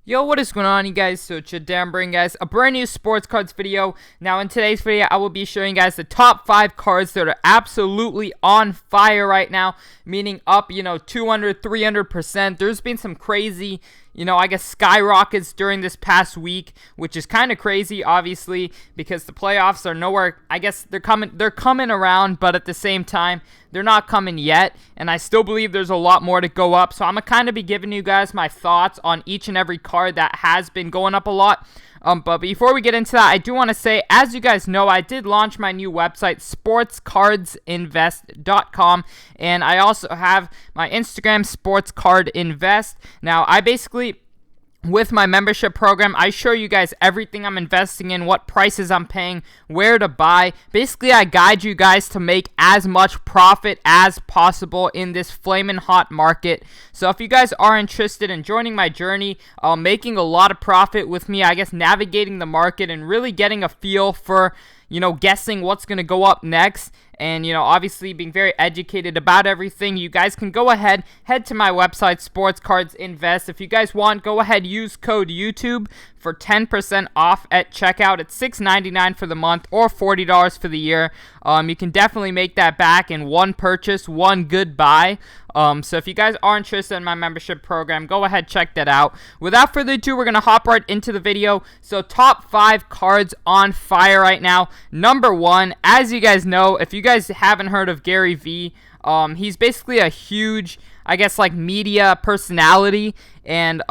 Yo, what is going on, you guys? So it's your damn brain, guys. A brand new sports cards video. Now, in today's video, I will be showing you guys the top 5 cards that are absolutely on fire right now, meaning up, 200, 300%. There's been some crazy, I guess skyrockets during this past week, which is kind of crazy, obviously, because the playoffs are nowhere. I guess they're coming around, but at the same time, they're not coming yet, and I still believe there's a lot more to go up. So I'm gonna kind of be giving you guys my thoughts on each and every card that has been going up a lot. But before we get into that, I do want to say, as you guys know, I did launch my new website, sportscardsinvest.com, and I also have my Instagram, sportscardinvest. Now, with my membership program, I show you guys everything I'm investing in, what prices I'm paying, where to buy. Basically, I guide you guys to make as much profit as possible in this flaming hot market. So if you guys are interested in joining my journey, making a lot of profit with me, I guess navigating the market and really getting a feel for, guessing what's going to go up next, and, obviously being very educated about everything, you guys can go ahead, head to my website, Sports Cards Invest. If you guys want, go ahead, use code YouTube for 10% off at checkout. It's $6.99 for the month or $40 for the year. You can definitely make that back in one purchase, one good buy. So if you guys are interested in my membership program, go ahead, check that out. Without further ado, we're going to hop right into the video. So top 5 cards on fire right now. Number 1, as you guys know, if you guys haven't heard of Gary Vee, he's basically a huge, I guess, like media personality, and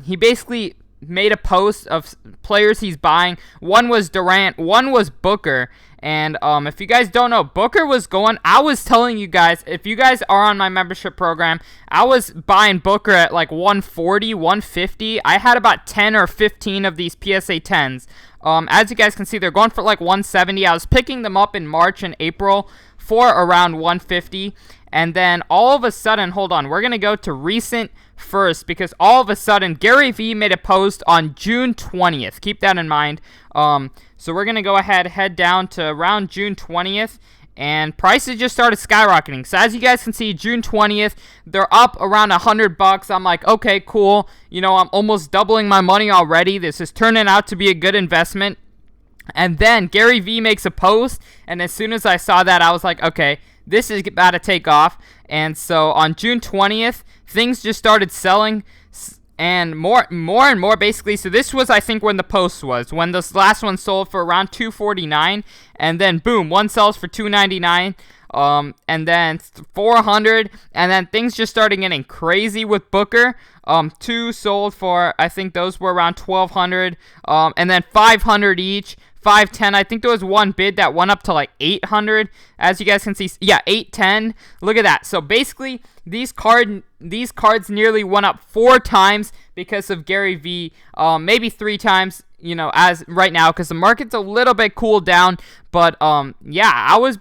he basically made a post of players he's buying. One was Durant, one was Booker. And if you guys don't know, Booker was going, I was telling you guys, if you guys are on my membership program, I was buying Booker at like 140, 150. I had about 10 or 15 of these PSA 10s. As you guys can see, they're going for like 170. I was picking them up in March and April for around 150. And then all of a sudden, hold on, we're going to go to recent first, because all of a sudden Gary Vee made a post on June 20th. Keep that in mind. So we're going to go ahead, head down to around June 20th, and prices just started skyrocketing. So as you guys can see, June 20th, they're up around $100. I'm like, okay, cool. I'm almost doubling my money already. This is turning out to be a good investment. And then Gary Vee makes a post, and as soon as I saw that, I was like, okay, this is about to take off. And so on June 20th, things just started selling, and more and more, basically. So this was, I think, when the post was, when this last one sold for around $249, and then boom, one sells for $299, and then $400, and then things just started getting crazy with Booker. 2 sold for, I think those were around $1,200, and then $500 each. 510. I think there was one bid that went up to like 800. As you guys can see, yeah, 810. Look at that. So basically, these cards nearly went up 4 times because of Gary Vee. Maybe 3 times, as right now, because the market's a little bit cooled down. But yeah, I was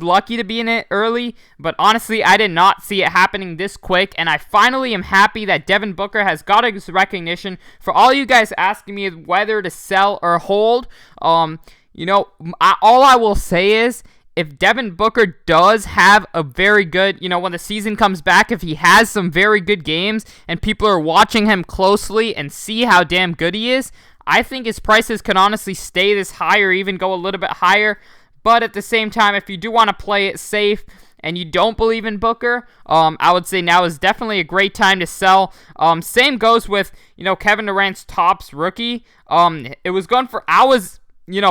lucky to be in it early, but honestly, I did not see it happening this quick, and I finally am happy that Devin Booker has got his recognition. For all you guys asking me whether to sell or hold, all I will say is, if Devin Booker does have a very good, when the season comes back, if he has some very good games and people are watching him closely and see how damn good he is, I think his prices can honestly stay this high or even go a little bit higher. But at the same time, if you do want to play it safe and you don't believe in Booker, I would say now is definitely a great time to sell. Same goes with, Kevin Durant's Topps rookie. It was going for, I was,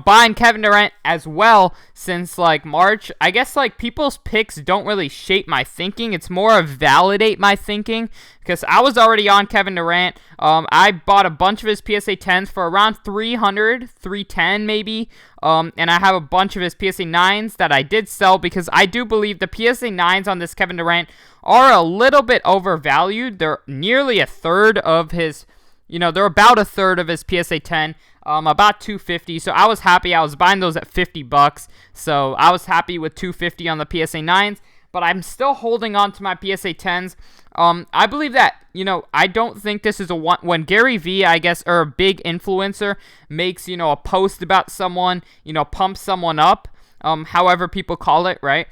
buying Kevin Durant as well since like March. I guess like people's picks don't really shape my thinking. It's more of validate my thinking, because I was already on Kevin Durant. I bought a bunch of his PSA 10s for around 300, 310 maybe. And I have a bunch of his PSA 9s that I did sell, because I do believe the PSA 9s on this Kevin Durant are a little bit overvalued. They're nearly a third of his, they're about a third of his PSA 10. About $250. So I was happy. I was buying those at $50. So I was happy with $250 on the PSA 9s. But I'm still holding on to my PSA 10s. I believe that, I don't think this is when Gary Vee, I guess, or a big influencer makes, a post about someone, pumps someone up, however people call it, right?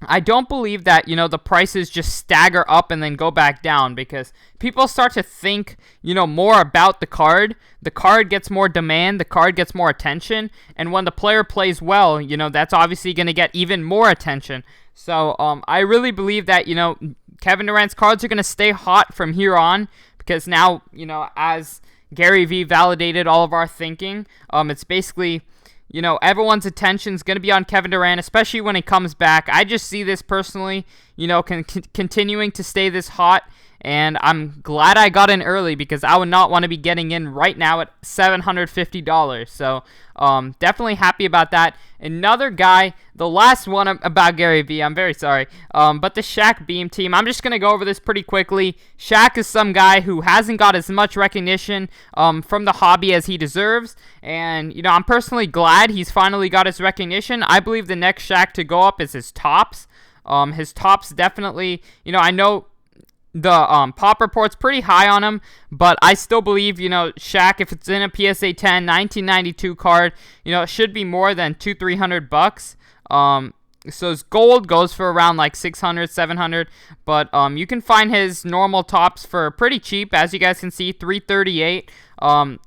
I don't believe that, the prices just stagger up and then go back down, because people start to think, more about the card. The card gets more demand, the card gets more attention, and when the player plays well, that's obviously going to get even more attention. So I really believe that, Kevin Durant's cards are going to stay hot from here on, because now, as Gary Vee validated all of our thinking, it's basically, everyone's attention is going to be on Kevin Durant, especially when he comes back. I just see this personally, continuing to stay this hot, and I'm glad I got in early, because I would not want to be getting in right now at $750. So definitely happy about that. Another guy, the last one about Gary Vee, I'm very sorry, but the Shaq Beam team, I'm just going to go over this pretty quickly. Shaq is some guy who hasn't got as much recognition from the hobby as he deserves, and, I'm personally glad he's finally got his recognition. I believe the next Shaq to go up is his tops. His tops definitely, I know the pop report's pretty high on him, but I still believe, Shaq, if it's in a PSA 10 1992 card, it should be more than $200-300. So his gold goes for around like 600, 700, but you can find his normal tops for pretty cheap, as you guys can see, $338,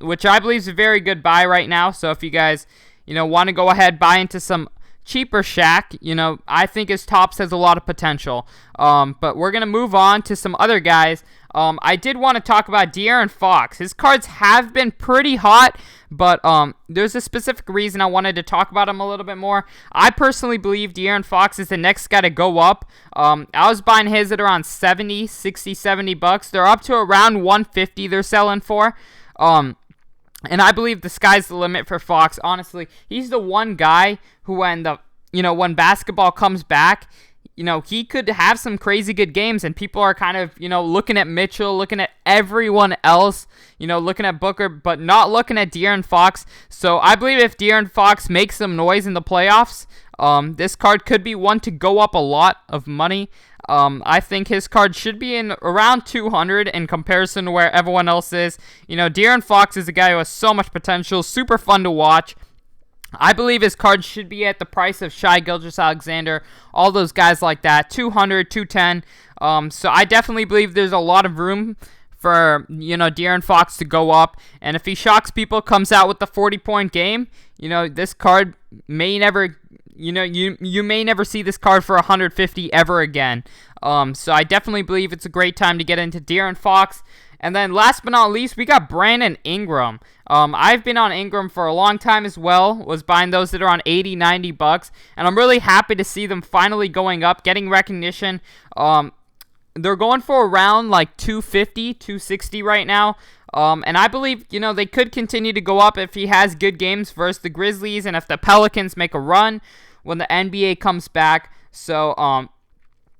which I believe is a very good buy right now. So if you guys, want to go ahead, buy into some cheaper Shaq, I think his tops has a lot of potential. But we're going to move on to some other guys. I did want to talk about De'Aaron Fox. His cards have been pretty hot, but there's a specific reason I wanted to talk about him a little bit more. I personally believe De'Aaron Fox is the next guy to go up. I was buying his at around $70 They're up to around $150 they're selling for. And I believe the sky's the limit for Fox. Honestly, he's the one guy who, when basketball comes back, he could have some crazy good games, and people are kind of, looking at Mitchell, looking at everyone else, looking at Booker, but not looking at De'Aaron Fox. So I believe if De'Aaron Fox makes some noise in the playoffs, this card could be one to go up a lot of money. I think his card should be in around 200 in comparison to where everyone else is. De'Aaron Fox is a guy who has so much potential, super fun to watch. I believe his card should be at the price of Shai Gilgeous-Alexander, all those guys like that, 200, 210. So I definitely believe there's a lot of room for, De'Aaron Fox to go up. And if he shocks people, comes out with the 40-point game, this card may never, you may never see this card for 150 ever again. So I definitely believe it's a great time to get into De'Aaron Fox. And then last but not least, we got Brandon Ingram. I've been on Ingram for a long time as well. Was buying those that are on $80, $90. And I'm really happy to see them finally going up, getting recognition. They're going for around like 250, 260 right now. And I believe, they could continue to go up if he has good games versus the Grizzlies and if the Pelicans make a run when the NBA comes back. So,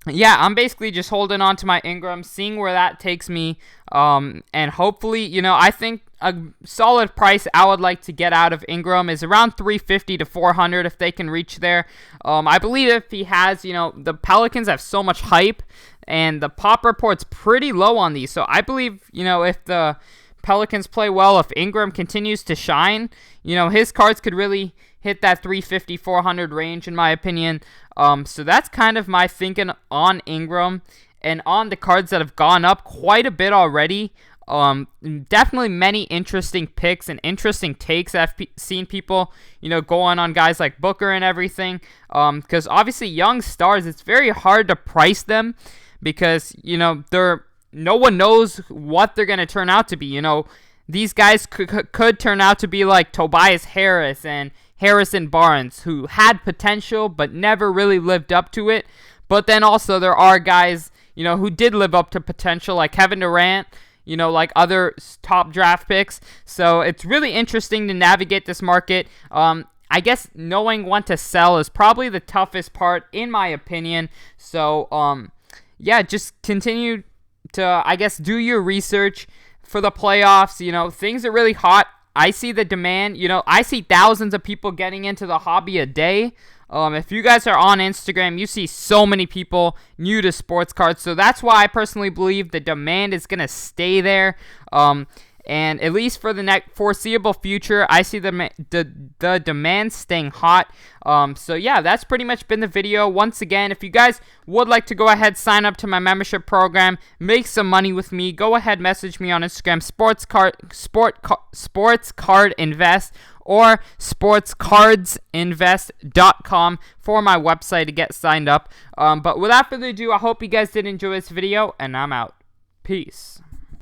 yeah, I'm basically just holding on to my Ingram, seeing where that takes me, and hopefully, I think a solid price I would like to get out of Ingram is around $350 to $400 if they can reach there. I believe if he has, the Pelicans have so much hype, and the pop report's pretty low on these, so I believe, if the Pelicans play well, if Ingram continues to shine, his cards could really hit that $350, $400 range, in my opinion. So that's kind of my thinking on Ingram and on the cards that have gone up quite a bit already. Definitely many interesting picks and interesting takes. I've seen people, going on guys like Booker and everything. Because obviously young stars, it's very hard to price them because, no one knows what they're going to turn out to be. These guys could turn out to be like Tobias Harris and Harrison Barnes, who had potential but never really lived up to it. But then also there are guys, who did live up to potential, like Kevin Durant, like other top draft picks. So it's really interesting to navigate this market. I guess knowing when to sell is probably the toughest part, in my opinion. So, yeah, just continue to, I guess, do your research for the playoffs. Things are really hot. I see the demand. I see thousands of people getting into the hobby a day. If you guys are on Instagram, you see so many people new to sports cards. So that's why I personally believe the demand is going to stay there. And at least for the next foreseeable future, I see the demand staying hot. So yeah, that's pretty much been the video. Once again, if you guys would like to go ahead, sign up to my membership program, make some money with me, go ahead, message me on Instagram, Sports Card Invest, or sportscardsinvest.com for my website to get signed up. But without further ado, I hope you guys did enjoy this video, and I'm out. Peace.